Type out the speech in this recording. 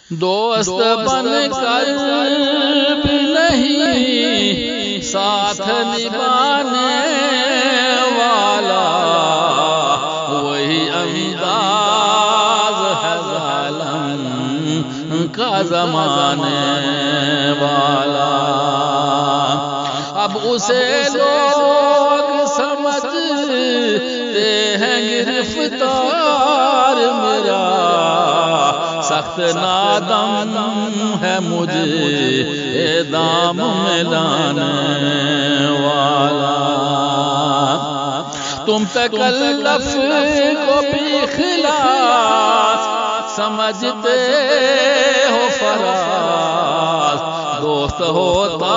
دوست بن کر بھی نہیں ساتھ نبھانے والا، وہی انداز ہے ظالم کا زمانے والا۔ اب اسے لوگ سمجھتے ہیں گرفتار میرا، سخت نادم ہے مجھے دام میں لانے والا۔ تم تکلف کو بھی خلاص سمجھتے ہو فراز، دوست ہوتا